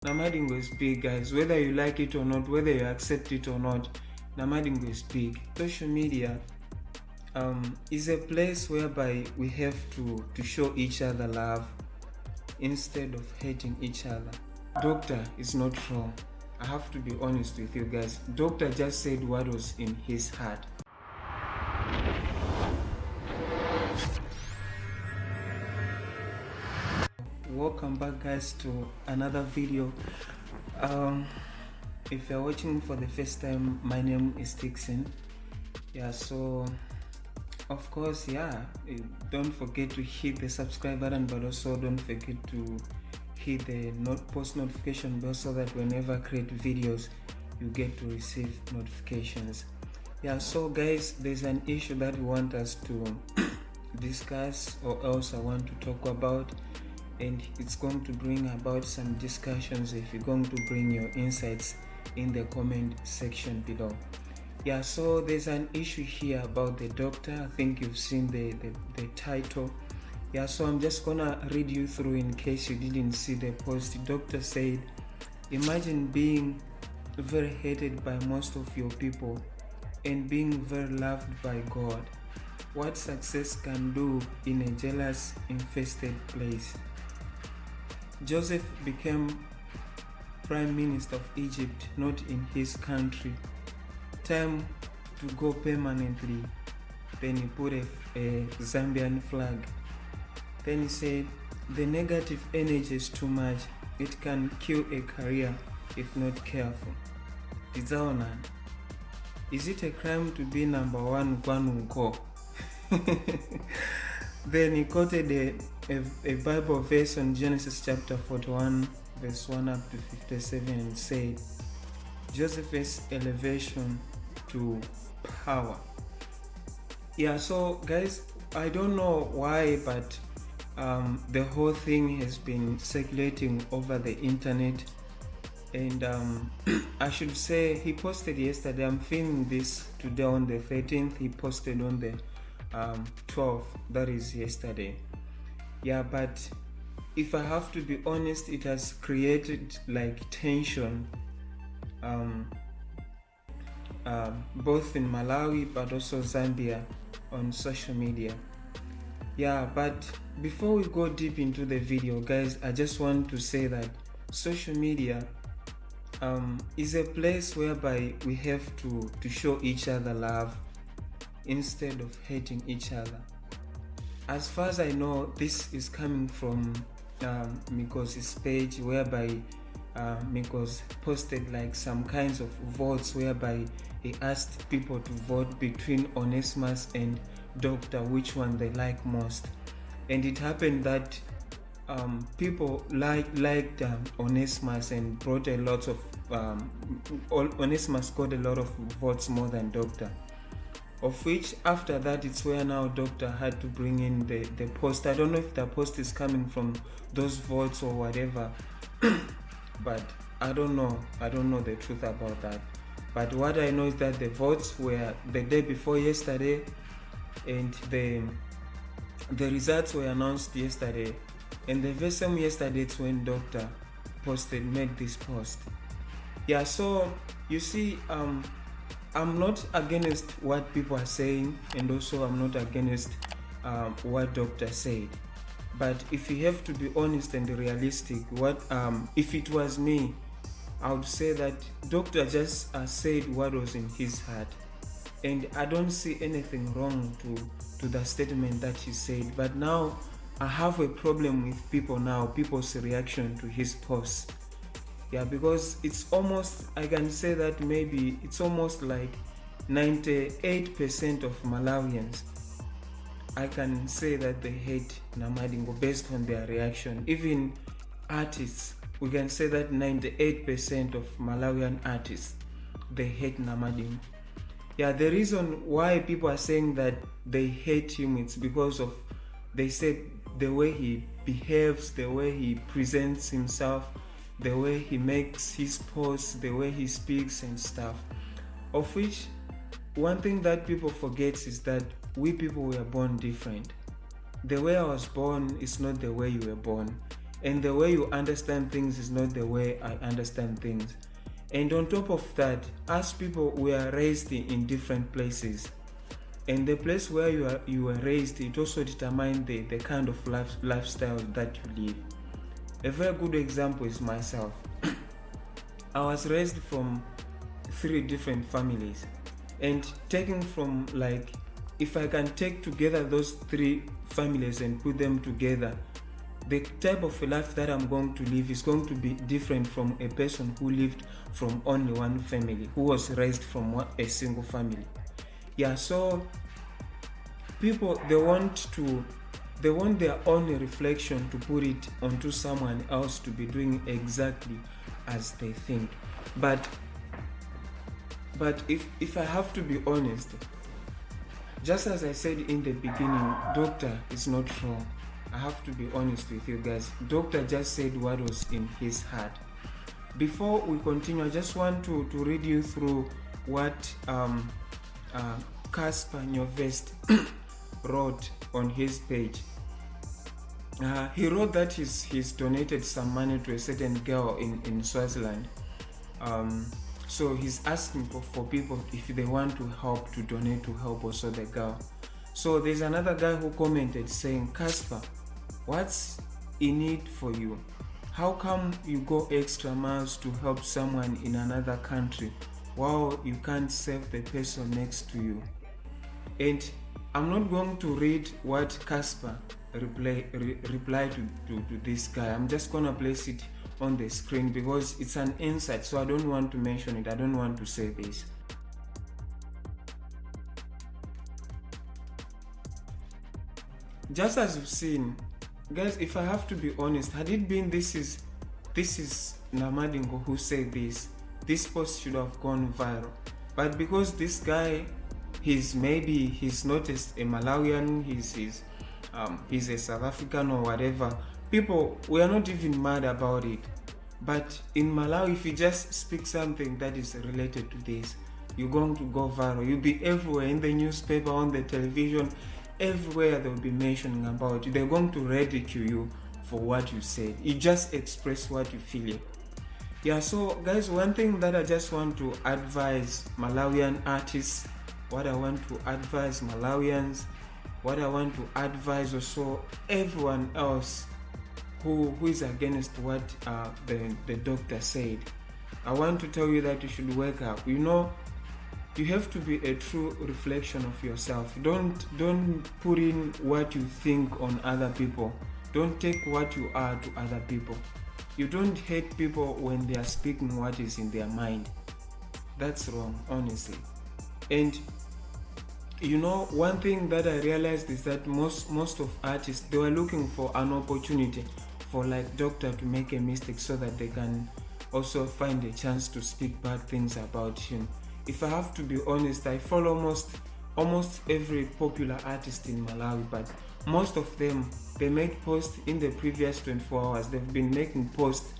Namadingo is big, guys. Whether you like it or not, whether you accept it or not, Namadingo is big. Social media is a place whereby we have to show each other love instead of hating each other. Doctor is not wrong. I have to be honest with you guys. Doctor just said what was in his heart. Welcome back, guys, to another video. If you're watching for the first time, my name is Dixon. So of course, don't forget to hit the subscribe button, but also don't forget to hit the post notification bell so that whenever I create videos you get to receive notifications. So guys, there's an issue that we want us to discuss, or else I want to talk about, and it's going to bring about some discussions if you're going to bring your insights in the comment section below. So there's an issue here about the doctor. I think you've seen the title. So I'm just gonna read you through in case you didn't see the post. The doctor said, imagine being very hated by most of your people and being very loved by God. What success can do in a jealous, infested place. Joseph became Prime Minister of Egypt, not in his country. Time to go permanently. Then he put a Zambian flag. Then he said, the negative energy is too much. It can kill a career if not careful. Is it a crime to be number one Kwanunko? Then he quoted a Bible verse on Genesis chapter 41 verse 1 up to 57 and said, Joseph's elevation to power. So guys, I don't know why, but the whole thing has been circulating over the internet, and I should say he posted yesterday. I'm filming this today on the 13th. He posted on the 12th, that is yesterday. But if I have to be honest, it has created like tension both in Malawi but also Zambia on social media. But before we go deep into the video, guys, I just want to say that social media is a place whereby we have to show each other love instead of hating each other. As far as I know, this is coming from Mikos's page, whereby Mikos posted like some kinds of votes whereby he asked people to vote between Onesimus and Doctor, which one they like most. And it happened that people liked Onesimus and brought a lot of Onesimus got a lot of votes more than Doctor. Of which, after that, it's where now Doctor had to bring in the post. I don't know if the post is coming from those votes or whatever, but I don't know the truth about that. But what I know is that the votes were the day before yesterday, and the results were announced yesterday. And the very same yesterday, it's when Doctor made this post. So you see, I'm not against what people are saying, and also I'm not against what Doctor said. But if you have to be honest and realistic, if it was me, I would say that Doctor just said what was in his heart, and I don't see anything wrong to the statement that he said. But now I have a problem with people's reaction to his post. Because it's almost, I can say that maybe it's almost like 98% of Malawians, I can say that they hate Namadingo based on their reaction. Even artists, we can say that 98% of Malawian artists, they hate Namadingo. The reason why people are saying that they hate him, it's because of, they said, the way he behaves, the way he presents himself, the way he makes his posts, the way he speaks and stuff. Of which, one thing that people forget is that we people were born different. The way I was born is not the way you were born. and the way you understand things is not the way I understand things. And on top of that, as people, we are raised in different places, and the place where you were raised, it also determines the kind of lifestyle that you live. A very good example is myself. I was raised from 3 different families, and taking from, like, if I can take together those 3 families and put them together, the type of life that I'm going to live is going to be different from a person who lived from only one family, who was raised from a single family. Yeah, so people, they want their own reflection to put it onto someone else to be doing exactly as they think. But if I have to be honest, just as I said in the beginning, doctor is not wrong. I have to be honest with you guys. Doctor just said what was in his heart. Before we continue, I just want to read you through what Casper Nyovest wrote on his page. He wrote that he's donated some money to a certain girl in Swaziland. So he's asking for people, if they want to help, to donate to help also the girl. So there's another guy who commented saying, Casper, what's in it for you? How come you go extra miles to help someone in another country while you can't save the person next to you? And I'm not going to read what Casper replied to this guy. I'm just gonna place it on the screen because it's an insight, so I don't want to mention it. I don't want to say this. Just as you've seen, guys, if I have to be honest, had it been this is Namadingo who said this post should have gone viral. But because this guy, he's not a Malawian, he's a South African or whatever, people, we are not even mad about it. But in Malawi, if you just speak something that is related to this, you're going to go viral. You'll be everywhere, in the newspaper, on the television, everywhere they'll be mentioning about you. They're going to ridicule you for what you said. You just express what you feel. Yeah, so guys, one thing that I just want to advise Malawian artists, what I want to advise Malawians, what I want to advise also everyone else who is against what the doctor said. I want to tell you that you should wake up. You have to be a true reflection of yourself. Don't put in what you think on other people. Don't take what you are to other people. You don't hate people when they are speaking what is in their mind. That's wrong, honestly. And one thing that I realized is that most of artists, they were looking for an opportunity for like doctor to make a mistake so that they can also find a chance to speak bad things about him. If I have to be honest, I follow almost every popular artist in Malawi, but most of them, they made posts in the previous 24 hours. They've been making posts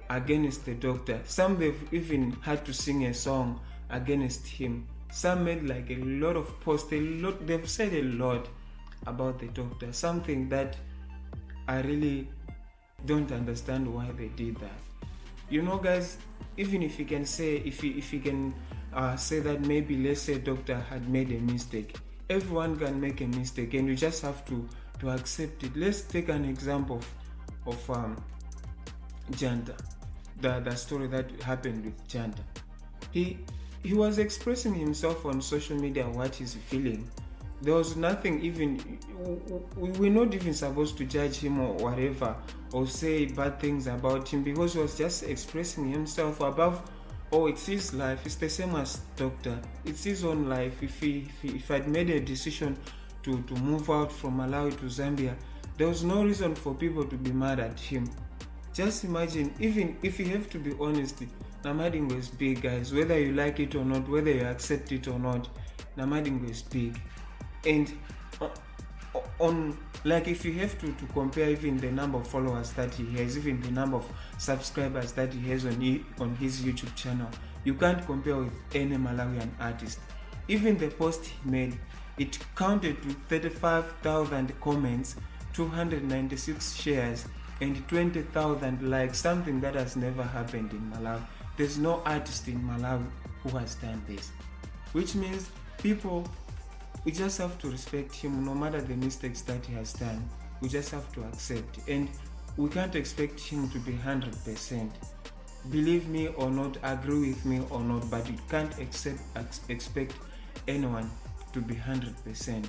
against the doctor. Some they've even had to sing a song against him. Some made like a lot of posts. They've said a lot about the doctor. Something that I really don't understand why they did that. Guys, even if you can say, if you can say that maybe, let's say, doctor had made a mistake. Everyone can make a mistake, and you just have to accept it. Let's take an example of Janta, the story that happened with Janta. He was expressing himself on social media what he's feeling. There was nothing, even we're not even supposed to judge him or whatever, or say bad things about him, because he was just expressing himself. Above all, it's his life. It's the same as doctor. It's his own life. If I'd made a decision to move out from Malawi to Zambia, there was no reason for people to be mad at him. Just imagine, even if you have to be honest, Namadingo is big, guys. Whether you like it or not, whether you accept it or not, Namadingo is big. And on, like, if you have to compare even the number of followers that he has, even the number of subscribers that he has on his YouTube channel, you can't compare with any Malawian artist. Even the post he made, it counted to 35,000 comments, 296 shares, and 20,000 likes, something that has never happened in Malawi. There's no artist in Malawi who has done this, which means people, we just have to respect him no matter the mistakes that he has done. We just have to accept, and we can't expect him to be 100%. Believe me or not, agree with me or not, but you can't expect anyone to be 100%.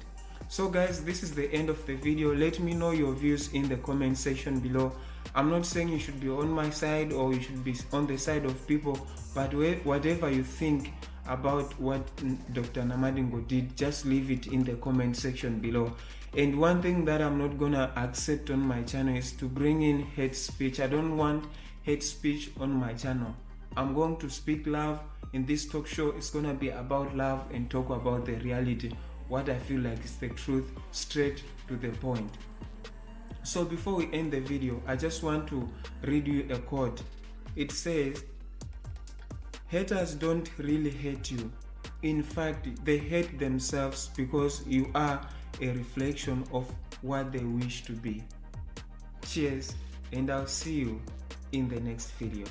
So guys, this is the end of the video. Let me know your views in the comment section below. I'm not saying you should be on my side or you should be on the side of people, but whatever you think about what Dr. Namadingo did, just leave it in the comment section below. And one thing that I'm not gonna accept on my channel is to bring in hate speech. I don't want hate speech on my channel. I'm going to speak love. In this talk show, it's gonna be about love and talk about the reality, what I feel like is the truth, straight to the point. So before we end the video, I just want to read you a quote. It says, haters don't really hate you. In fact, they hate themselves because you are a reflection of what they wish to be. Cheers, and I'll see you in the next video.